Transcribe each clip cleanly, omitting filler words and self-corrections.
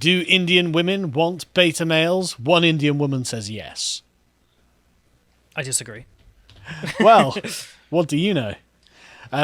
Do Indian women want beta males? One Indian woman says yes. I disagree. Well, what do you know?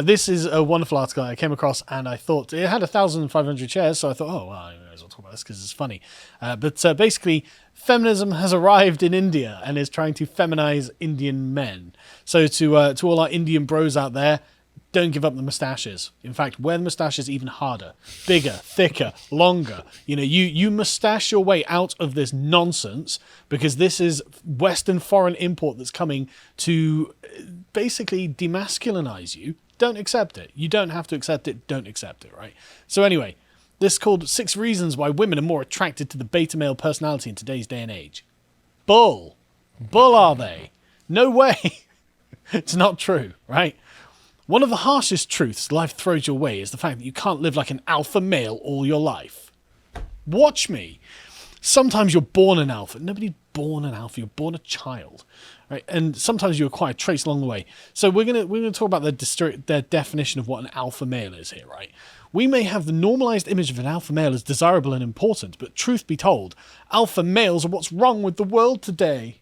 This is a wonderful article I came across, and I thought it had 1,500 shares, so I thought, oh, well, I may as well talk about this because it's funny. But basically, feminism has arrived in India and is trying to feminize Indian men. So to all our Indian bros out there, don't give up the moustaches. In fact, wear the moustaches even harder, bigger, thicker, longer. You moustache your way out of this nonsense, because this is Western foreign import that's coming to basically demasculinize you. Don't accept it. You don't have to accept it. Don't accept it, right? So anyway, this is called 6 Reasons Why Women Are More Attracted to the Beta Male Personality in Today's Day and Age. Bull. Bull are they? No way. It's not true, right? One of the harshest truths life throws your way is the fact that you can't live like an alpha male all your life. Watch me. Sometimes you're born an alpha. Nobody's born an alpha. You're born a child, right? And sometimes you acquire traits along the way. So we're gonna talk about their definition of what an alpha male is here, right? We may have the normalized image of an alpha male as desirable and important, but truth be told, alpha males are what's wrong with the world today.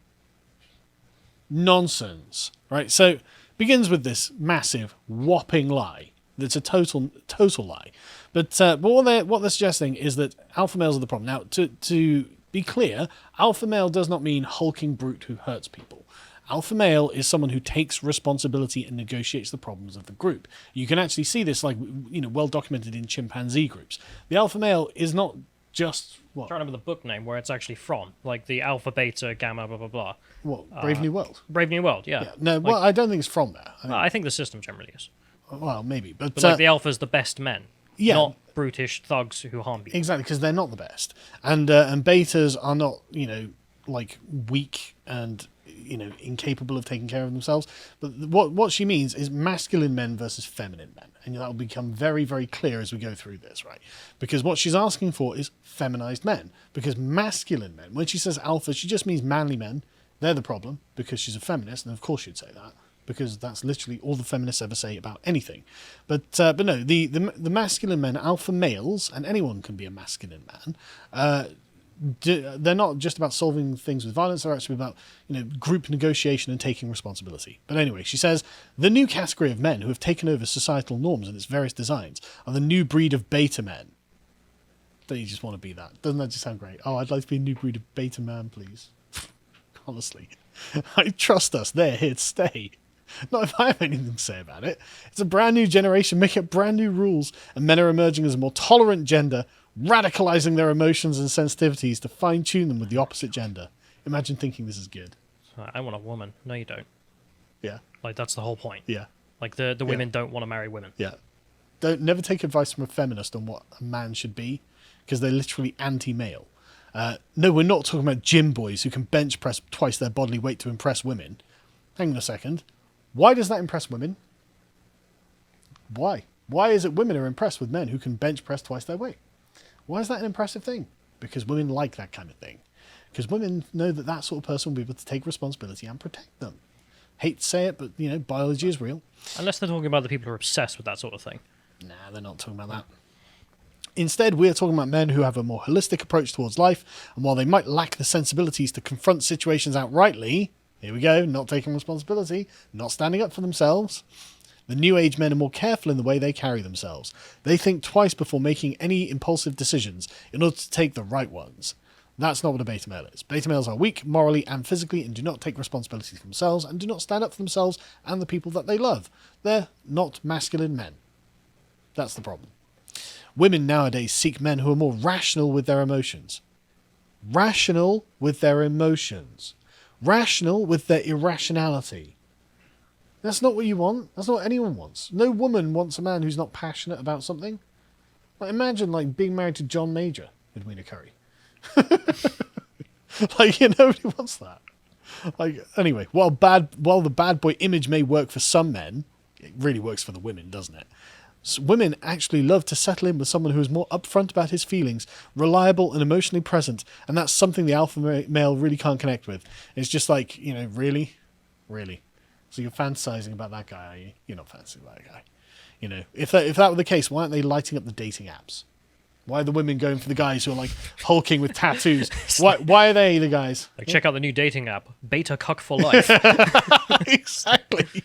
Nonsense, right? So begins with this massive, whopping lie. That's a total lie. But what they're suggesting is that alpha males are the problem. Now, to be clear, alpha male does not mean hulking brute who hurts people. Alpha male is someone who takes responsibility and negotiates the problems of the group. You can actually see this, well documented in chimpanzee groups. The alpha male is not just what? I'm trying to remember the book name where it's actually from, like the alpha, beta, gamma, blah blah blah. What? Brave New World. Brave New World, yeah. No, well, I don't think it's from there. I think the system generally is. Well, maybe, but like the alpha's the best men, not brutish thugs who harm people. Exactly, because they're not the best, and betas are not, weak and incapable of taking care of themselves. But what she means is masculine men versus feminine men, and that will become very, very clear as we go through this, right? Because what she's asking for is feminized men, because masculine men, when she says alpha, she just means manly men. They're the problem, because she's a feminist, and of course she'd say that, because that's literally all the feminists ever say about anything. But no, the masculine men, alpha males, and anyone can be a masculine man, they're not just about solving things with violence, they're actually about group negotiation and taking responsibility. But anyway, she says, the new category of men who have taken over societal norms and its various designs are the new breed of beta men. Don't you just want to be that? Doesn't that just sound great? Oh, I'd like to be a new breed of beta man, please. Honestly. I trust us, they're here to stay. Not if I have anything to say about it. It's a brand new generation making up brand new rules, and men are emerging as a more tolerant gender, radicalizing their emotions and sensitivities to fine-tune them with the opposite gender. Imagine thinking this is good. I want a woman. No, you don't. Yeah. Like, that's the whole point. Yeah. Like, the women don't want to marry women. Yeah. Never take advice from a feminist on what a man should be, because they're literally anti-male. No, we're not talking about gym boys who can bench press twice their bodily weight to impress women. Hang on a second. Why does that impress women? Why? Why is it women are impressed with men who can bench press twice their weight? Why is that an impressive thing? Because women like that kind of thing. Because women know that that sort of person will be able to take responsibility and protect them. Hate to say it, but, biology is real. Unless they're talking about the people who are obsessed with that sort of thing. Nah, they're not talking about that. Instead, we're talking about men who have a more holistic approach towards life, and while they might lack the sensibilities to confront situations outrightly, here we go, not taking responsibility, not standing up for themselves, the new age men are more careful in the way they carry themselves. They think twice before making any impulsive decisions in order to take the right ones. That's not what a beta male is. Beta males are weak morally and physically and do not take responsibility for themselves and do not stand up for themselves and the people that they love. They're not masculine men. That's the problem. Women nowadays seek men who are more rational with their emotions. Rational with their emotions. Rational with their irrationality. That's not what you want. That's not what anyone wants. No woman wants a man who's not passionate about something. Imagine being married to John Major, Edwina Curry. Nobody wants that. Anyway, while the bad boy image may work for some men, it really works for the women, doesn't it? So women actually love to settle in with someone who is more upfront about his feelings, reliable and emotionally present, and that's something the alpha male really can't connect with. It's just really? Really? So you're fantasizing about that guy, are you? You're not fantasizing about that guy. If that were the case, why aren't they lighting up the dating apps? Why are the women going for the guys who are like hulking with tattoos? Why are they the guys? Like, check out the new dating app, Beta Cuck for Life. Exactly.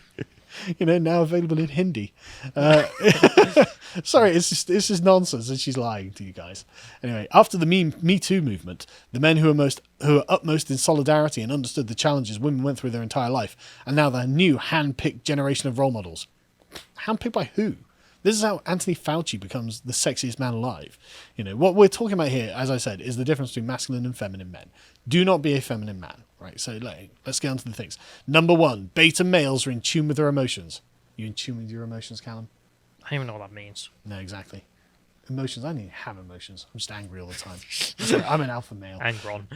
Now available in Hindi. Sorry, it's just nonsense, and she's lying to you guys. Anyway, after the Me Too movement, the men who are utmost in solidarity and understood the challenges women went through their entire life, and now the new hand-picked generation of role models. Handpicked by who? This is how Anthony Fauci becomes the sexiest man alive. What we're talking about here, as I said, is the difference between masculine and feminine men. Do not be a feminine man, right? So let's get on to the things. Number 1, beta males are in tune with their emotions. You in tune with your emotions, Callum? I don't even know what that means. No, exactly. Emotions. I don't even have emotions. I'm just angry all the time. Sorry, I'm an alpha male. Angron.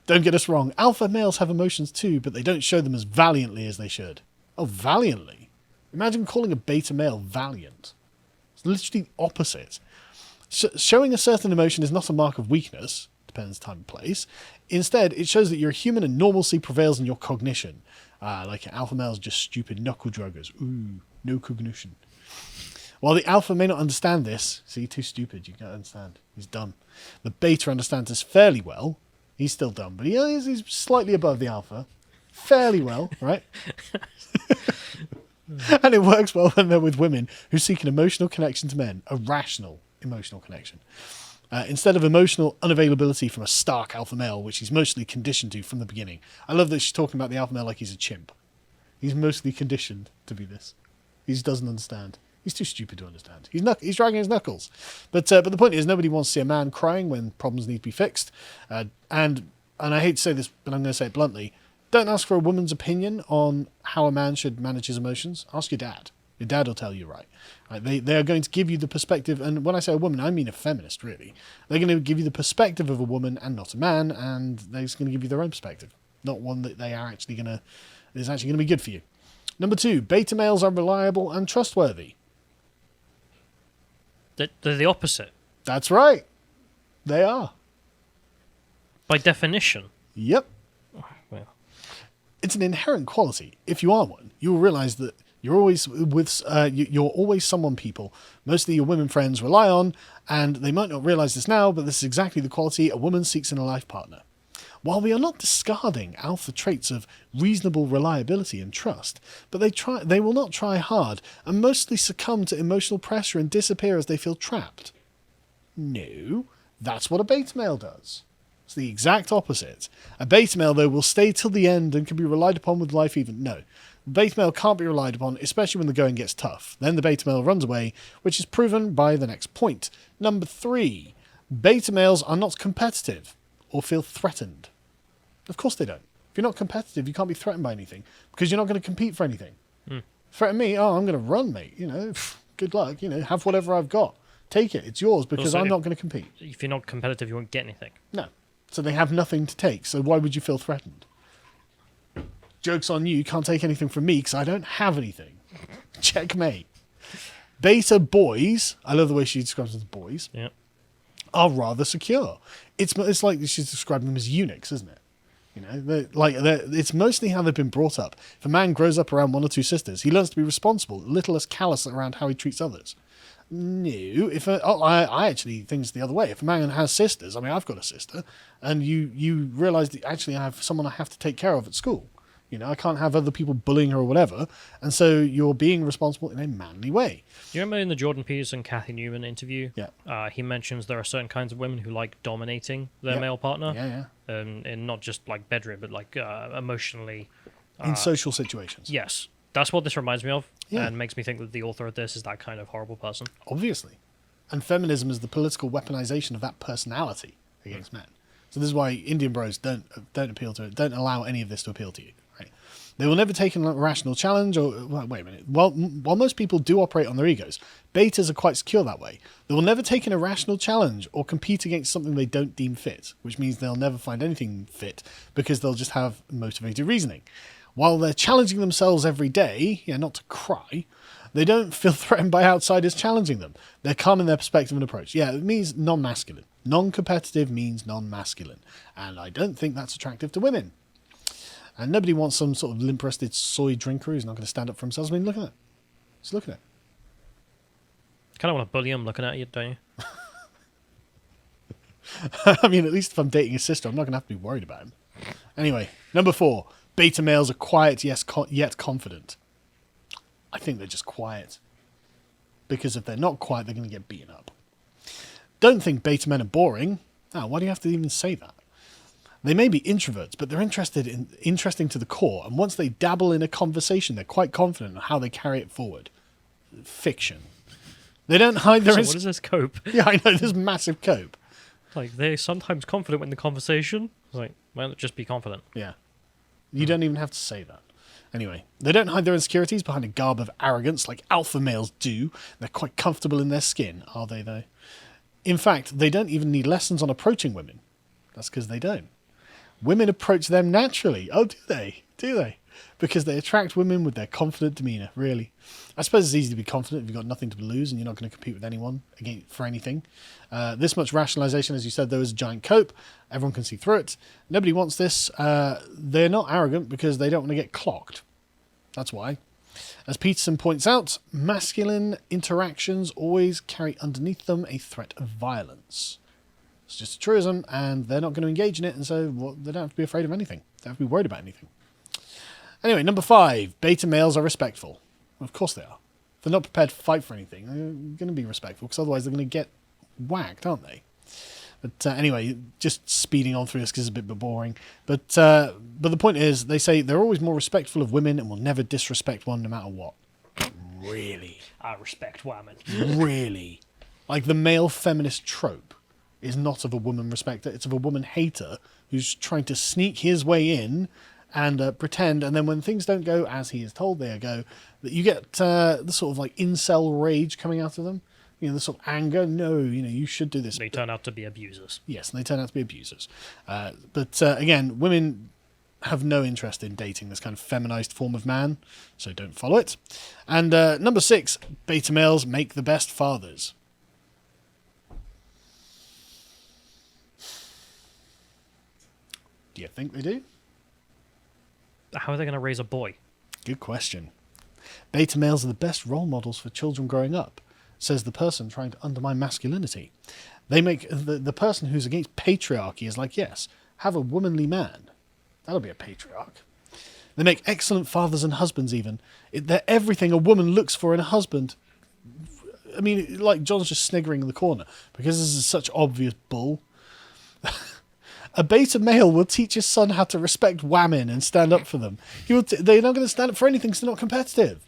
Don't get us wrong. Alpha males have emotions too, but they don't show them as valiantly as they should. Oh, valiantly? Imagine calling a beta male valiant. It's literally the opposite. Showing a certain emotion is not a mark of weakness, depends time and place. Instead, it shows that you're a human and normalcy prevails in your cognition. Like an alpha male is just stupid knuckle druggers. Ooh, no cognition. While the alpha may not understand this, see, too stupid, you can't understand. He's dumb. The beta understands this fairly well. He's still dumb, but he's slightly above the alpha. Fairly well, right? And it works well when they're with women who seek an emotional connection to men, a rational emotional connection. Instead of emotional unavailability from a stark alpha male, which he's mostly conditioned to from the beginning. I love that she's talking about the alpha male like he's a chimp. He's mostly conditioned to be this. He just doesn't understand. He's too stupid to understand. He's dragging his knuckles. But the point is, nobody wants to see a man crying when problems need to be fixed. And I hate to say this, but I'm going to say it bluntly. Don't ask for a woman's opinion on how a man should manage his emotions. Ask your dad. Your dad will tell you right. They are going to give you the perspective, and when I say a woman, I mean a feminist, really. They're going to give you the perspective of a woman and not a man, and they're just going to give you their own perspective, not one that is actually going to be good for you. Number 2, beta males are reliable and trustworthy. They're the opposite. That's right. They are. By definition. Yep. Well. It's an inherent quality. If you are one, you will realize that you're always someone people, mostly your women friends, rely on, and they might not realize this now, but this is exactly the quality a woman seeks in a life partner. While we are not discarding alpha traits of reasonable reliability and trust, but they will not try hard and mostly succumb to emotional pressure and disappear as they feel trapped. No, that's what a beta male does. It's the exact opposite. A beta male, though, will stay till the end and can be relied upon with life even. No. The beta male can't be relied upon, especially when the going gets tough. Then the beta male runs away, which is proven by the next point. Number 3. Beta males are not competitive or feel threatened. Of course they don't. If you're not competitive, you can't be threatened by anything because you're not going to compete for anything. Threaten me, I'm going to run, mate. Good luck. Have whatever I've got. Take it. It's yours because Also, I'm not going to compete. If you're not competitive, you won't get anything. No. So they have nothing to take. So why would you feel threatened? Joke's on you. You can't take anything from me because I don't have anything. Checkmate. Beta boys, I love the way she describes them as boys, Yeah. are rather secure. It's like she's describing them as eunuchs, isn't it? It's mostly how they've been brought up. If a man grows up around 1 or 2 sisters, he learns to be responsible, a little less callous around how he treats others. No, I actually think it's the other way. If a man has sisters, I've got a sister, and you realise that actually I have someone I have to take care of at school. I can't have other people bullying her or whatever, and so you're being responsible in a manly way. You remember in the Jordan Peterson Kathy Newman interview? Yeah. He mentions there are certain kinds of women who like dominating their male partner. Yeah. And not just like bedroom, but like emotionally. In social situations. Yes. That's what this reminds me of, Yeah. and makes me think that the author of this is that kind of horrible person. Obviously. And feminism is the political weaponization of that personality against men. So this is why Indian bros don't appeal to it, don't allow any of this to appeal to you. Right? They will never take an irrational challenge wait a minute. While most people do operate on their egos, betas are quite secure that way. They will never take an irrational challenge or compete against something they don't deem fit, which means they'll never find anything fit because they'll just have motivated reasoning. While they're challenging themselves every day, not to cry, they don't feel threatened by outsiders challenging them. They're calm in their perspective and approach. Yeah, it means non-masculine. Non-competitive means non-masculine. And I don't think that's attractive to women. And nobody wants some sort of limp-wristed soy drinker who's not going to stand up for himself. Look at it. Just look at it. Kind of want to bully him looking at you, don't you? I mean, at least if I'm dating his sister, I'm not going to have to be worried about him. Anyway, number 4. Beta males are quiet, yes, yet confident. I think they're just quiet. Because if they're not quiet, they're going to get beaten up. Don't think beta men are boring. Oh, why do you have to even say that? They may be introverts, but they're interesting to the core. And once they dabble in a conversation, they're quite confident in how they carry it forward. Fiction. They don't hide their... So what is this cope? Yeah, I know, this massive cope. Like, they're sometimes confident in the conversation. It's like, well, just be confident. Yeah. You don't even have to say that. Anyway, they don't hide their insecurities behind a garb of arrogance like alpha males do. They're quite comfortable in their skin, are they, though? In fact, they don't even need lessons on approaching women. That's because they don't. Women approach them naturally. Oh, do they? Do they? Because they attract women with their confident demeanour, really. I suppose it's easy to be confident if you've got nothing to lose and you're not going to compete with anyone for anything. This much rationalisation, as you said, though, is a giant cope. Everyone can see through it. Nobody wants this. They're not arrogant because they don't want to get clocked. That's why. As Peterson points out, masculine interactions always carry underneath them a threat of violence. It's just a truism, and they're not going to engage in it, and so they don't have to be afraid of anything. They don't have to be worried about anything. Anyway, number 5, beta males are respectful. Well, of course they are. If they're not prepared to fight for anything, they're going to be respectful, because otherwise they're going to get whacked, aren't they? But anyway, just speeding on through this because it's a bit boring. But the point is, they say they're always more respectful of women and will never disrespect one no matter what. Really? I respect women. Really? Like the male feminist trope is not of a woman respecter, it's of a woman hater who's trying to sneak his way in and pretend, and then when things don't go as he is told they go, that you get the sort of like incel rage coming out of them. You know, the sort of anger. No, you should do this. They turn out to be abusers. Yes, and they turn out to be abusers. But again, women have no interest in dating this kind of feminized form of man, so don't follow it. And number 6, beta males make the best fathers. Do you think they do? How are they going to raise a boy? Good question. Beta males are the best role models for children growing up, says the person trying to undermine masculinity. They make the person who's against patriarchy is like, yes, have a womanly man. That'll be a patriarch. They make excellent fathers and husbands even. They're everything a woman looks for in a husband. I mean, like John's just sniggering in the corner because this is such obvious bull. A beta male will teach his son how to respect women and stand up for them. They're not going to stand up for anything because they're not competitive.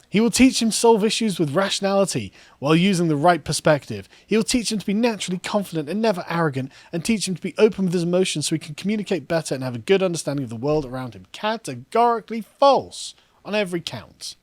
He will teach him to solve issues with rationality while using the right perspective. He will teach him to be naturally confident and never arrogant, and teach him to be open with his emotions so he can communicate better and have a good understanding of the world around him. Categorically false on every count.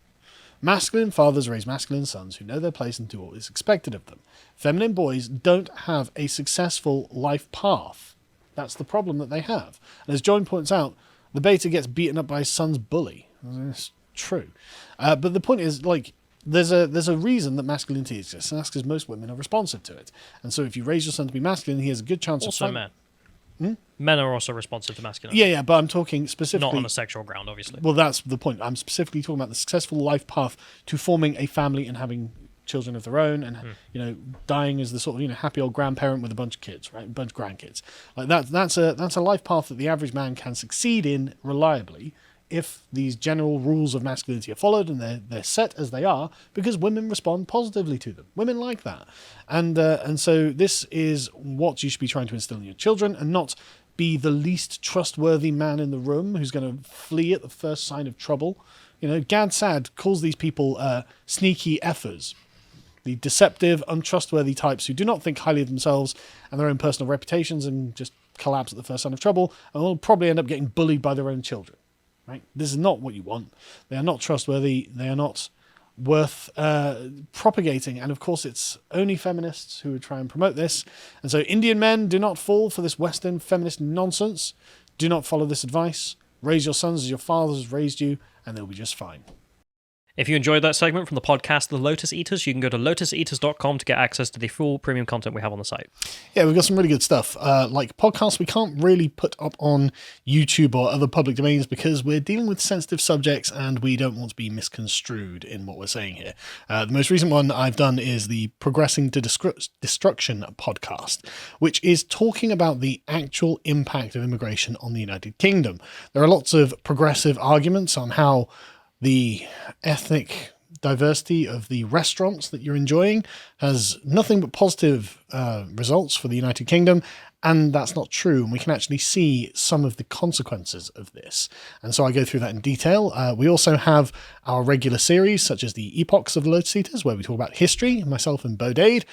Masculine fathers raise masculine sons who know their place and do what is expected of them. Feminine boys don't have a successful life path. That's the problem that they have. And as John points out, the beta gets beaten up by his son's bully. It's true. But the point is, like, there's a reason that masculinity exists, and that's because most women are responsive to it. And so if you raise your son to be masculine, he has a good chance also of... men. Men are also responsive to masculinity. Yeah, but I'm talking specifically... Not on a sexual ground, obviously. Well, that's the point. I'm specifically talking about the successful life path to forming a family and having children of their own, and dying as the sort of happy old grandparent with a bunch of kids, right? A bunch of grandkids. Like that's a life path that the average man can succeed in reliably if these general rules of masculinity are followed and they're set as they are, because women respond positively to them. Women like that, and so this is what you should be trying to instill in your children, and not be the least trustworthy man in the room who's going to flee at the first sign of trouble. Gad Sad calls these people sneaky effers. The deceptive, untrustworthy types who do not think highly of themselves and their own personal reputations and just collapse at the first sign of trouble, and will probably end up getting bullied by their own children. Right? This is not what you want. They are not trustworthy. They are not worth propagating. And of course, it's only feminists who would try and promote this. And so Indian men, do not fall for this Western feminist nonsense. Do not follow this advice. Raise your sons as your fathers raised you, and they'll be just fine. If you enjoyed that segment from the podcast The Lotus Eaters, you can go to lotuseaters.com to get access to the full premium content we have on the site. Yeah, we've got some really good stuff. Like podcasts, we can't really put up on YouTube or other public domains because we're dealing with sensitive subjects and we don't want to be misconstrued in what we're saying here. The most recent one I've done is the Progressing to Destruction podcast, which is talking about the actual impact of immigration on the United Kingdom. There are lots of progressive arguments on how the ethnic diversity of the restaurants that you're enjoying has nothing but positive results for the United Kingdom, and that's not true, and we can actually see some of the consequences of this. And so I go through that in detail. We also have our regular series, such as the Epochs of the Lotus Eaters, where we talk about history, myself and Bodade.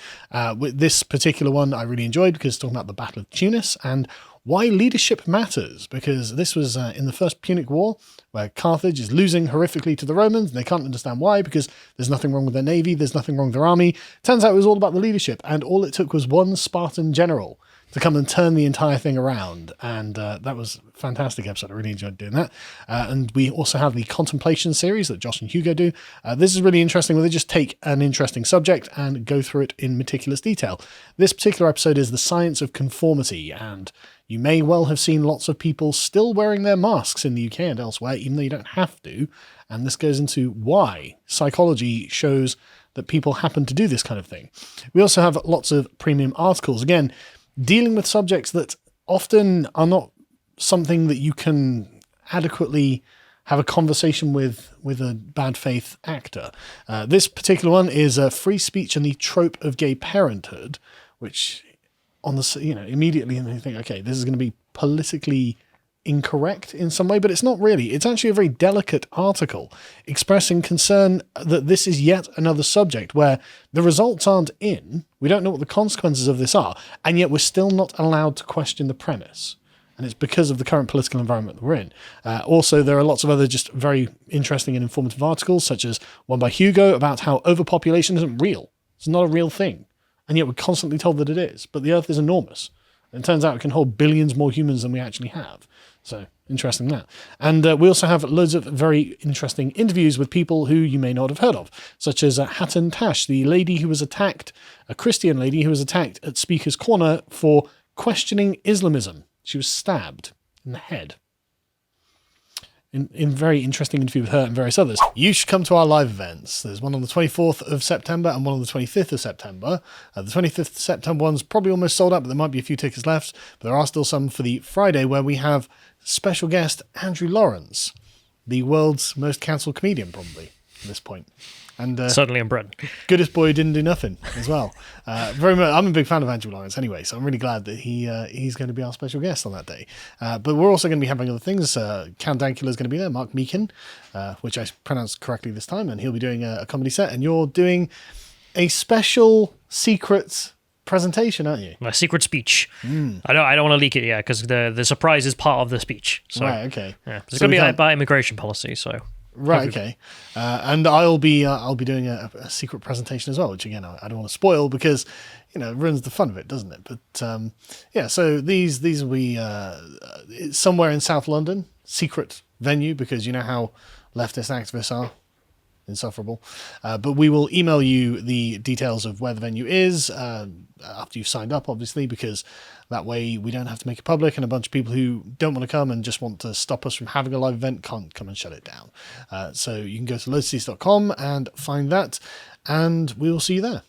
With this particular one I really enjoyed because it's talking about the Battle of Tunis and why leadership matters, because this was in the First Punic War, where Carthage is losing horrifically to the Romans, and they can't understand why, because there's nothing wrong with their navy, there's nothing wrong with their army. Turns out it was all about the leadership, and all it took was one Spartan general to come and turn the entire thing around, and that was a fantastic episode. I really enjoyed doing that. And we also have the Contemplation series that Josh and Hugo do. This is really interesting, where they just take an interesting subject and go through it in meticulous detail. This particular episode is the science of conformity, and you may well have seen lots of people still wearing their masks in the UK and elsewhere, even though you don't have to. And this goes into why psychology shows that people happen to do this kind of thing. We also have lots of premium articles, again, dealing with subjects that often are not something that you can adequately have a conversation with a bad faith actor. This particular one is free speech and the trope of gay parenthood, which on the, immediately you think, okay, this is going to be politically incorrect in some way, but it's not really. It's actually a very delicate article expressing concern that this is yet another subject where the results aren't in, we don't know what the consequences of this are, and yet we're still not allowed to question the premise. And it's because of the current political environment that we're in. Also, there are lots of other just very interesting and informative articles, such as one by Hugo about how overpopulation isn't real. It's not a real thing. And yet we're constantly told that it is. But the Earth is enormous. And it turns out it can hold billions more humans than we actually have. So, interesting that. And we also have loads of very interesting interviews with people who you may not have heard of, such as Hatton Tash, the lady who was attacked, a Christian lady who was attacked at Speaker's Corner for questioning Islamism. She was stabbed in the head. In very interesting interview with her and various others. You should come to our live events. There's one on the 24th of September and one on the 25th of September. The 25th of September one's probably almost sold out, but there might be a few tickets left. But there are still some for the Friday, where we have special guest Andrew Lawrence, the world's most cancelled comedian, probably, at this point. And Certainly in Britain. Goodest boy didn't do nothing as well. Very much. I'm a big fan of Andrew Lawrence anyway, so I'm really glad that he's going to be our special guest on that day. But we're also going to be having other things. Count Dankula is going to be there, Mark Meakin, which I pronounced correctly this time, and he'll be doing a comedy set. And you're doing a special secret presentation, aren't you? My secret speech. I don't want to leak it yet because the surprise is part of the speech. So, right. Okay. Yeah, it's going to be about immigration policy. So. Right, okay. And I'll be doing a secret presentation as well, which again I don't want to spoil because it ruins the fun of it, doesn't it? But yeah, so these will be somewhere in South London, secret venue, because you know how leftist activists are. Insufferable. But we will email you the details of where the venue is after you've signed up, obviously, because that way we don't have to make it public, and a bunch of people who don't want to come and just want to stop us from having a live event can't come and shut it down. So you can go to lotuseaters.com and find that, and we will see you there.